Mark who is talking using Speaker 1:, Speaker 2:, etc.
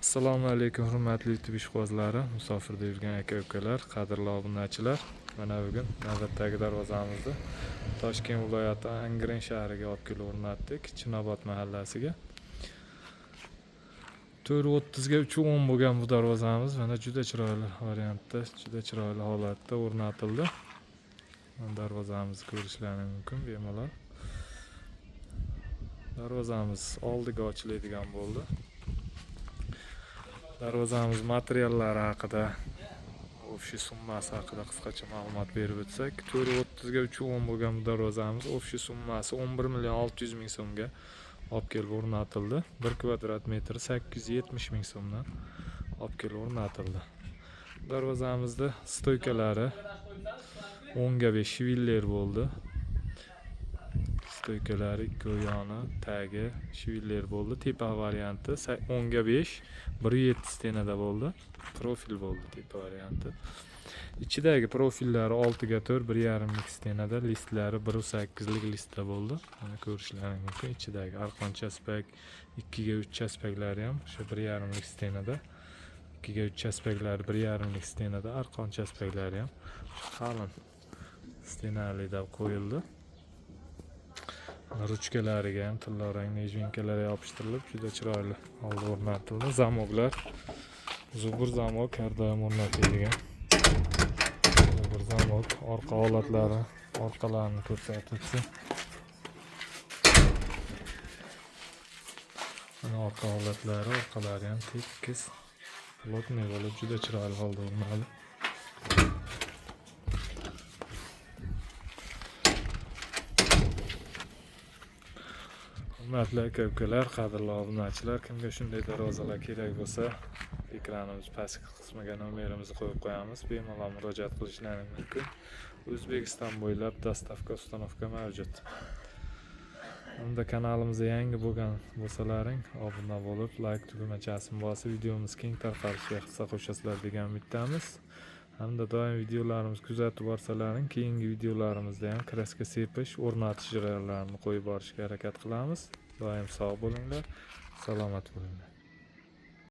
Speaker 1: Assalomu alaykum hurmatli YouTube ishqibozlari, musofirda yurgan aka-ukalar, qadrli obunachilar. Mana bugun navbatdagi darvozamizni Toshkent viloyati Angren shahriga olib kelib o'rnatdik, Chinobod mahallasiga. 4:30 ga 3:10 bo'lgan bu darvozamiz mana juda chiroyli variantda, juda chiroyli holatda o'rnatildi. Darvozamizni ko'rishlaringiz mumkin bemalol. Darvozamiz oldiga ochiladigan bo'ldi. Darvozamiz materiallari haqida, ofishiy summasi haqida qisqacha ma'lumot berib o'tsak, 4:30 ga 3:10 bo'lgan bu darvozamiz ofishiy summasi 11.600.000 so'mga olib kelib o'rnatildi. 1 kvadrat metri 870.000 so'mdan olib kelib o'rnatildi. Darvozamizda stoykalari 10 ga 5 shiviller bo'ldi. Stoykalari ikki yoni, tagi shiviller bo'ldi. Tepa varianti 10 ga 5 1.7 stenada bo'ldi. Profil bo'ldi tepa varianti. Ichidagi profillari 6 ga 4 1.5 stenada, listlari 1.8 lik listda bo'ldi. Mana ko'rishlaringiz mumkin. Ichidagi arqon chaspak 2 ga 3 chaspaklari ham o'sha 1.5 lik stenada. 2 ga 3 chaspaklari 1.5 lik stenada, arqon chaspaklari ham qalin stenalida qo'yildi. Ruchkalariga ham tillarang nejvinkalar yopishtirilib, juda chiroyli holda o'rnatildi. Zamoklar zubur zamok har doim o'rnatilgan. Zubur zamok, orqa holatlari, orqalarini ko'rsatib o'tsa. Mana orqa holatlari, orqalari ham tekis, plotniy bo'lib, juda chiroyli holda o'rnaldi. Hurmatli aka-ukalar, qadrli obunachilar, kimga shunday darvozalar kerak bo'lsa, ekranimiz pastki qismiga nomerimizni qo'yib qo'yamiz. Bemalol murojaat qilishlaringiz mumkin. O'zbekiston bo'ylab dostavka, ustanovka mavjud. Unda kanalimizga yangi bo'lgan bo'lsalaring, obuna bo'lib, like tugmachasini bosib, videomiz keng tarqalishiga hissa qo'shasizlar degan umiddamiz. Hamda doim videolarimiz kuzatib borsalaring, keyingi videolarimizda ham kraska sepish, o'rnatish jarayonlarini qo'yib borishga harakat qilamiz. Doim sog' bo'linglar, salomat bo'linglar.